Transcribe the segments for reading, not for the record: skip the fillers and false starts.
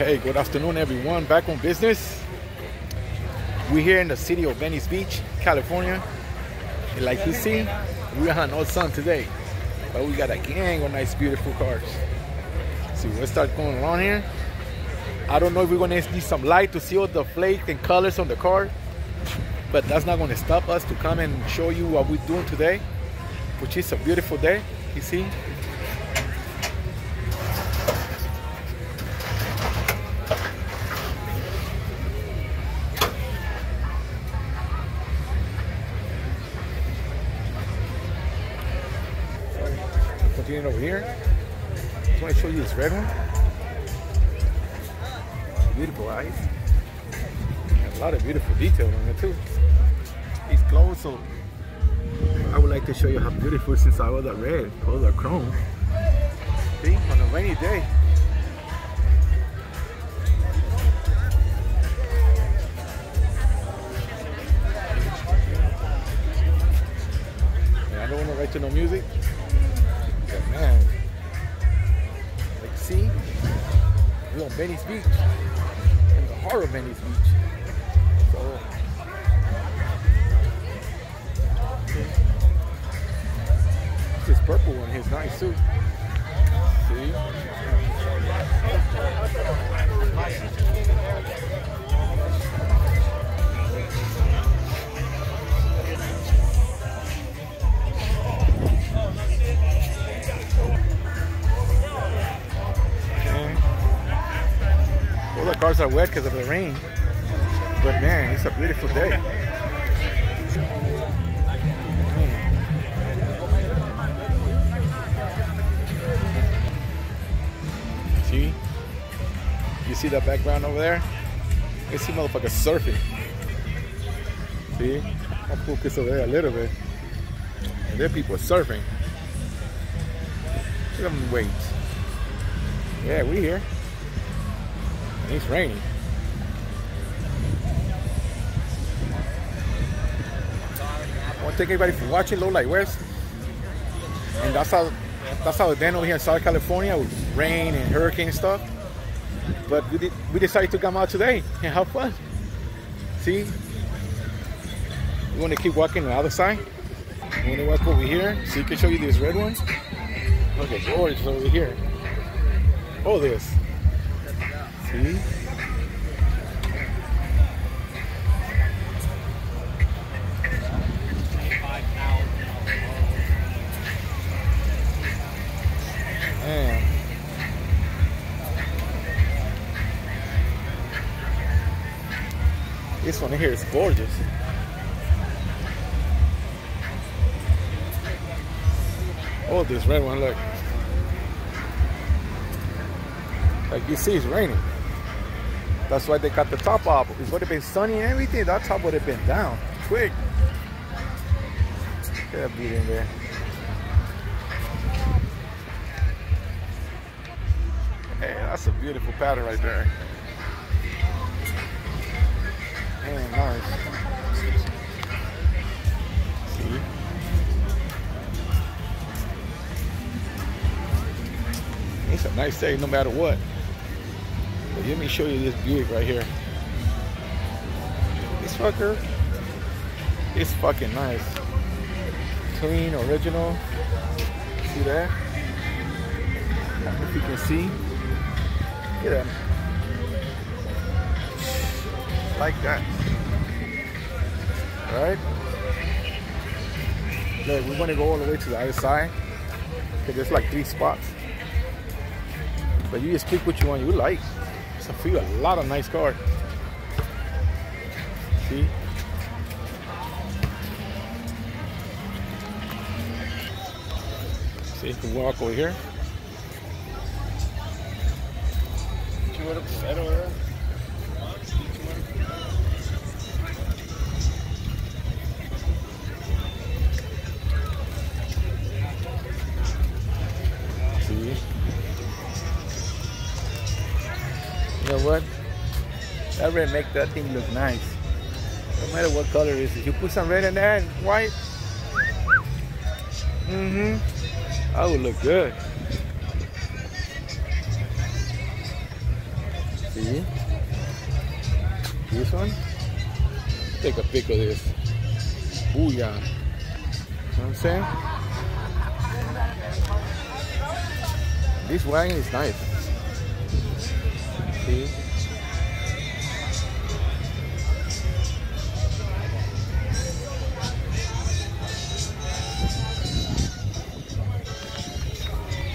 Hey, good afternoon everyone, back on business. We're here in the city of Venice Beach, California. And like you see, we have no sun today, but we got a gang of nice, beautiful cars. See, let's start going around here. I don't know if we're gonna need some light to see all the flakes and colors on the car, but that's not gonna stop us to come and show you what we're doing today, which is a beautiful day, you see. Continuing over here, I just want to show you this red one. Beautiful eyes. A lot of beautiful detail on it too. It's closed, so I would like to show you how beautiful since I was that red, all the chrome. See, on a rainy day. Yeah, I don't want to write to no music. But man, like see, we're on Venice Beach, in the heart of Venice Beach. So, this purple one here is nice too. See? All the cars are wet because of the rain, but man, it's a beautiful day. See? You see that background over there? You see motherfuckers surfing. See? I'll focus over there a little bit. And there people surfing. Look at them wait. Yeah, we here. It's raining. I want to thank everybody for watching Low-Light-West. And that's how the day over here in Southern California with rain and hurricane and stuff. But we decided to come out today and have fun. See? We want to keep walking on the other side. We want to walk over here so you can show you this red one. Look at gorgeous over here. Oh, this. See? Man. This one here is gorgeous. Oh, this red one, look. Like you see, it's raining. That's why they got the top off. It would have been sunny and everything. That top would have been down quick. Look at that beauty in there. Hey, that's a beautiful pattern right there. Man, nice. See? It's a nice day no matter what. But let me show you this Buick right here. This fucker is fucking nice. Clean, original. See that? I don't know if you can see. Look at that. Like that. Alright? Look, we want to go all the way to the other side. Because there's like 3 spots. But you just pick which one you like. So for you, a lot of nice cars. See? See, you can walk over here. See? You know what? That red make that thing look nice. No matter what color it is. If you put some red in there and white, that would look good. See? This one? Take a pic of this. Ooh, yeah. You know what I'm saying? This wagon is nice. See?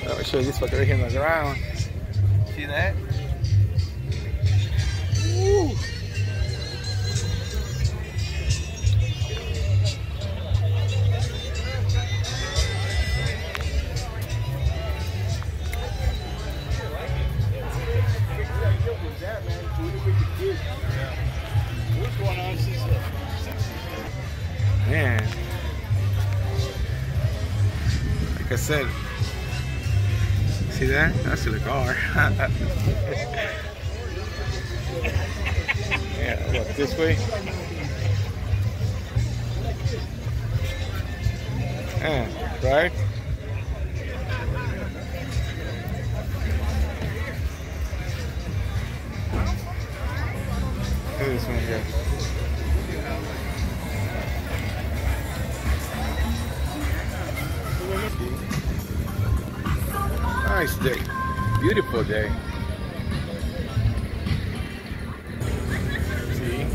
Let me show you this fucker right here on the ground. See that? Woo! Man, like I said, see that? That's the car. Yeah, look this way. Yeah, right? Look at this one here. Nice day, beautiful day. See?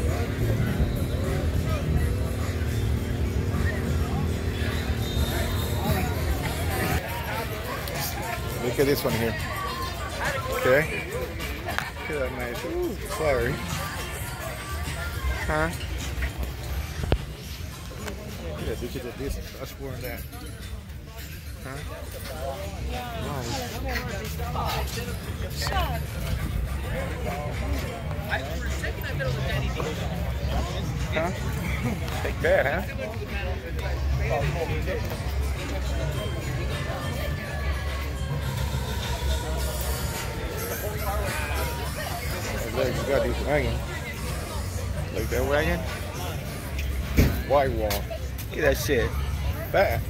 Look at this one here. Okay. Look at that nice. Ooh, sorry. Huh? Look at this. Look at this. That's more than that. Huh? Nice. Huh? Take that, huh? Look, you got this wagon. Like that wagon? White wall. Look at that shit. Fat.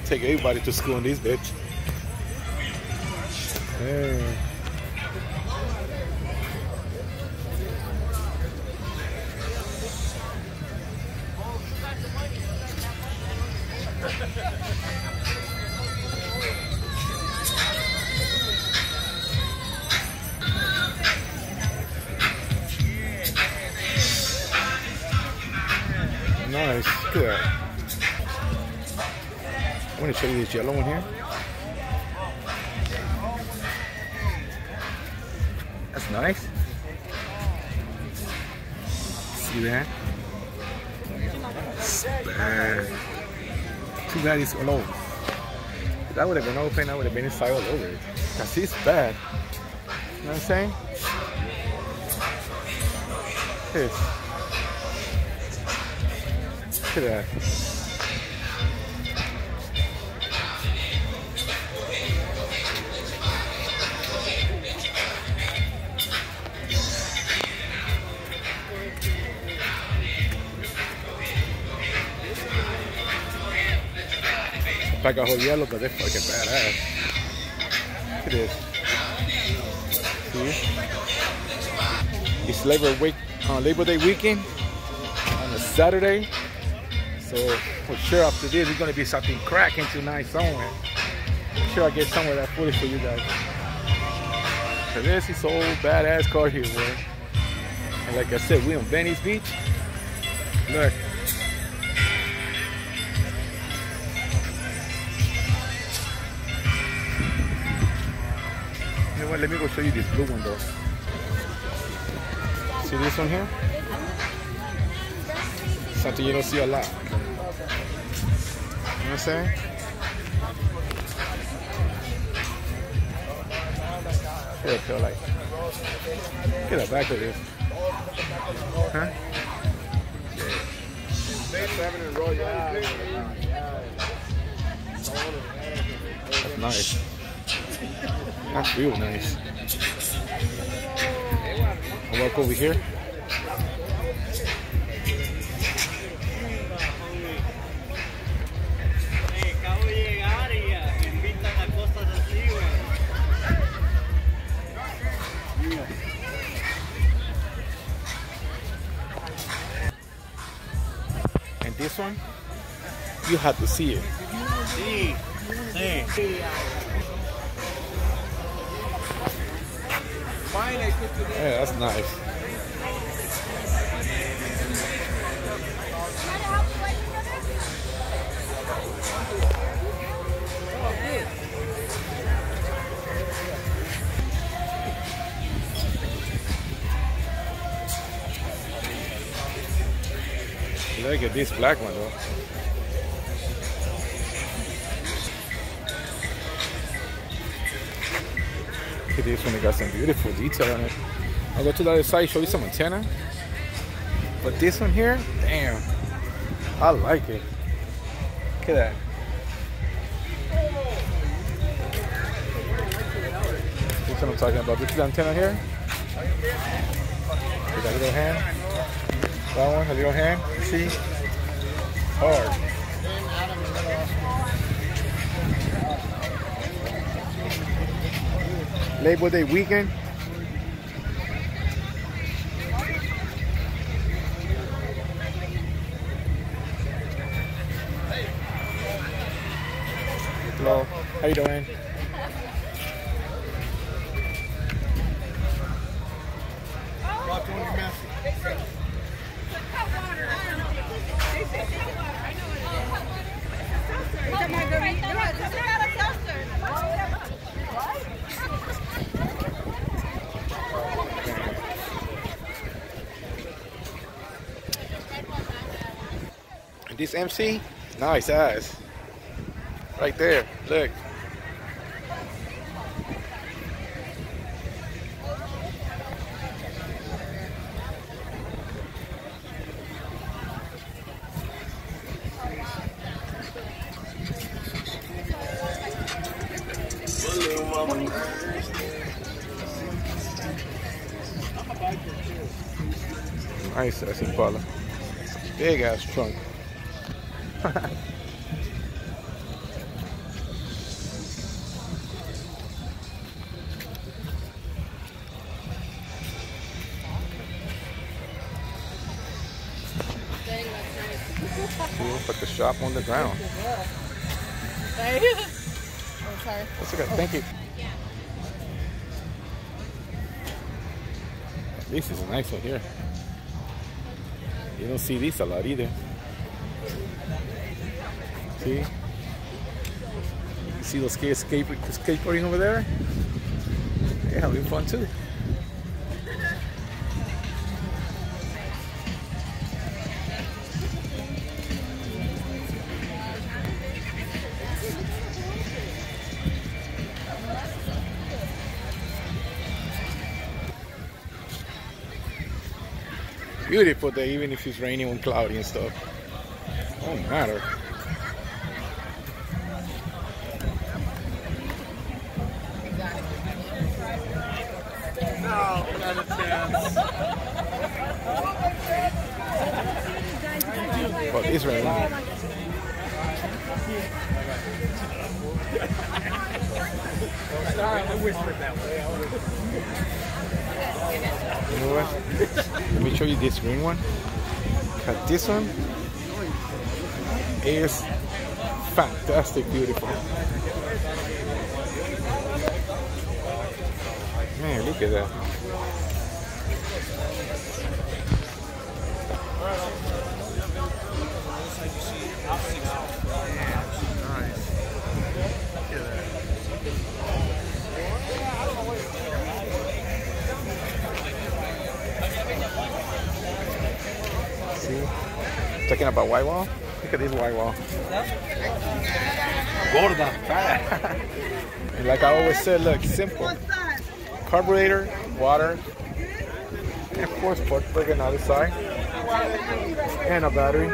Take everybody to school in this bitch. Yeah. Nice. Look at that. I want to show you this yellow one here. That's nice. See that? It's bad. Too bad it's all over. If that would have been open, I would have been inside all over it. Cause it's bad. You know what I'm saying? Look at that. Like a whole yellow, but they're fucking badass. Look at this. See? It's Labor Day weekend on a Saturday. So for sure after this, it's gonna be something cracking tonight somewhere. I'm sure I'll get some of that footage for you guys. So this is old badass car here, boy. And like I said, we on Venice Beach. Look. Let me go show you this blue one though. See this one here? Something you don't see a lot. You know what I'm saying? What it feel like? Look at the back of this. Huh? That's nice. That's real nice. I'll walk over here. this one, you have to see it. Yeah, that's nice. Look at this black one though. Look at this one, it got some beautiful detail on it. I'll go to the other side, show you some antenna. But this one here, damn, I like it. Look at that. This one I'm talking about. This is the antenna here. With that little hand. That one, a little hand. See? Hard. Labor Day weekend. Hello, how you doing? This MC, nice ass. Right there, look. Nice ass Impala. Big ass trunk. Put the shop on the ground. Oh, sorry. That's okay. Thank you. This is a nice one here. You don't see these a lot either. See? You see those kids skateboarding over there? They're having fun too. Beautiful day, even if it's raining and cloudy and stuff. Don't matter. No, not a chance. Well, it's raining. Sorry, I whispered that way. You know what? Let me show you this green one. Cause this one is fantastic, beautiful. Man, look at that. Talking about white wall? Look at this white wall. Gorda. And like I always said, look, simple. Carburetor, water, and of course port plug on the other side. And a battery.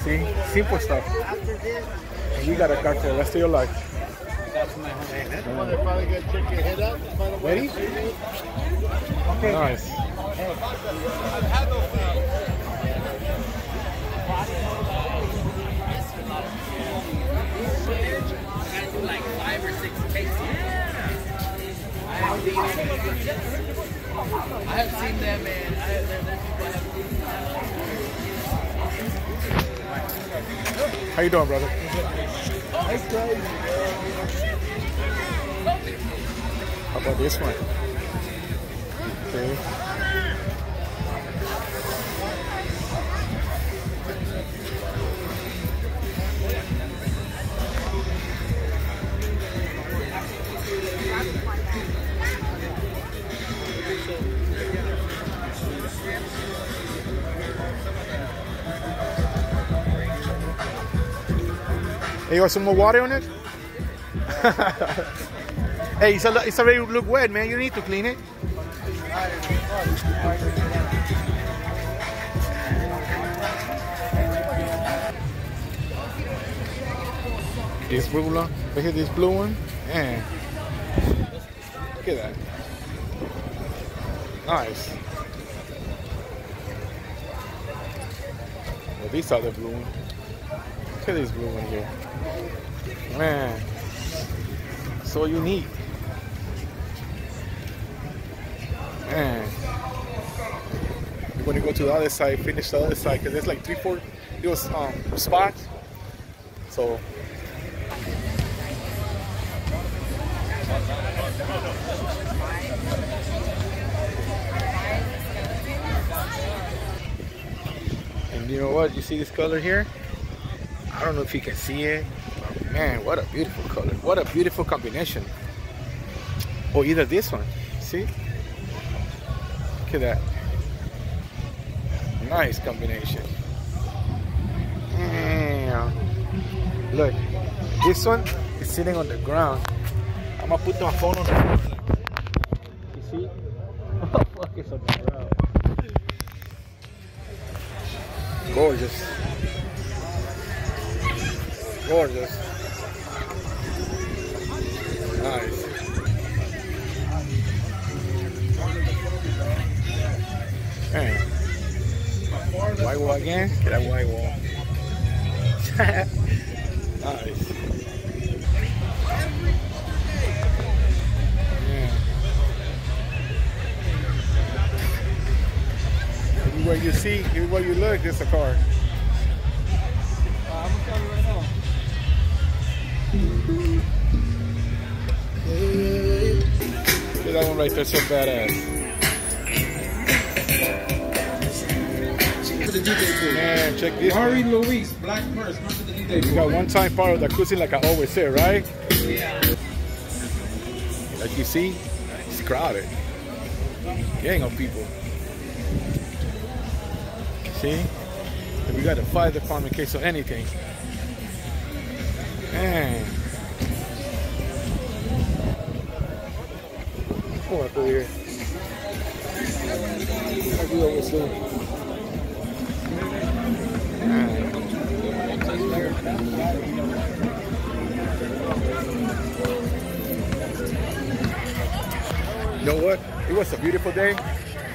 See? Simple stuff. And you got a car for the rest of your life. Ready? Okay. Nice. Like 5 or 6 cases. I have seen them, and there's people I have seen. How you doing, brother? How about this one? Okay. Hey, you want some more water on it? Hey, it's already look wet, man. You need to clean it. This blue one, look at this blue one. Man, look at that. Nice. Well, these are the blue one. Look at this blue one here. Man, so unique. Man, we're gonna go to the other side, finish the other side, because there's like 3-4 little spots. So and you know what? You see this color here? I don't know if you can see it. Man, what a beautiful color. What a beautiful combination. Or either this one. See? Look at that. Nice combination. Damn. Look, this one is sitting on the ground. I'm gonna put my phone on the ground. You see? Oh, fuck, it's on the ground. Gorgeous. Gorgeous. Nice. Man. White wall again? Get that white wall. Nice. Yeah. Everywhere you see, everywhere you look, there's a car. I'm gonna tell you right now. Look at that one right there, so badass. Man, check this. Mari Louise, black purse, come to the DJ. You got one time part of the cruising like I always say, right? Yeah. Like you see, it's crowded. Gang of people. See? And we got a fire department in case of anything. Man. Come up over here. Like we always do. You know what? It was a beautiful day.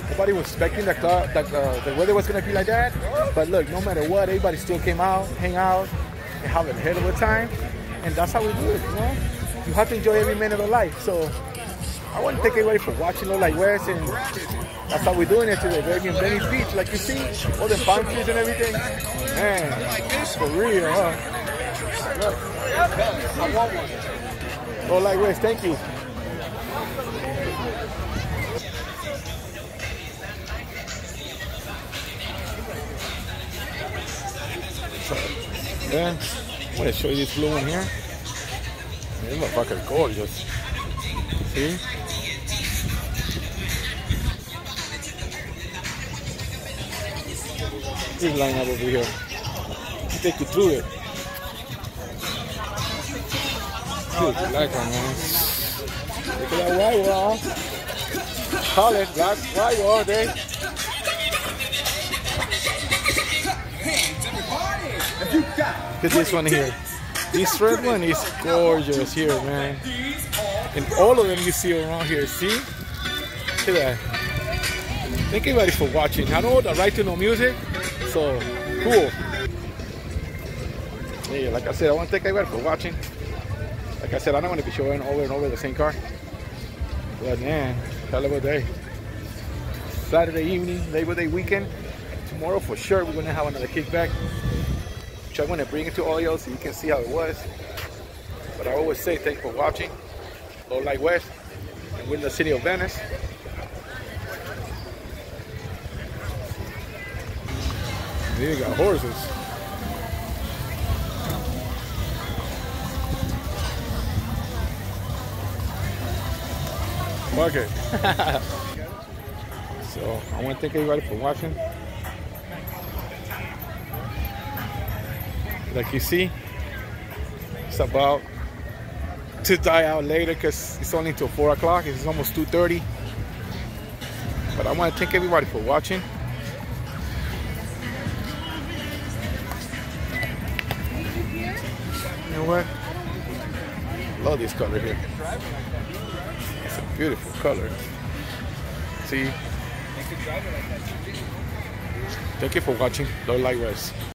Nobody was expecting the weather was gonna be like that. But look, no matter what, everybody still came out, hang out, and have a hell of a time. And that's how we do it, you know? You have to enjoy every minute of life. So I want to thank everybody for watching Low-Light-West, and that's how we're doing it today. We're in Venice Beach, like you see, all the palm trees and everything. Man, for real, huh? Look, I want one. Low-Light-West, thank you. Then I'm gonna show you this blue one here. This motherfucker is gorgeous. See? This line up over here. I'll take you through it. Dude, black one, man. Look at that white wall. Call it black white wall there. Look at this one here. This red one is gorgeous here, man. And all of them you see around here, see? Look at that. Thank everybody for watching. I know the right to know music, so cool. Yeah, like I said, I want to thank everybody for watching. Like I said, I don't want to be showing over and over the same car. But man, hell of a day. Saturday evening, Labor Day weekend. tomorrow for sure we're gonna have another kickback, which I'm gonna bring it to all y'all so you can see how it was. But I always say thanks for watching Low Light West, and we're in the city of Venice. Here you got horses. Okay. So I want to thank everybody for watching. Like you see, it's about to die out later because it's only till 4 o'clock. It's almost 2:30. But I want to thank everybody for watching. You know what? Love this color here. It's a beautiful color. See? Thank you for watching Low Light West.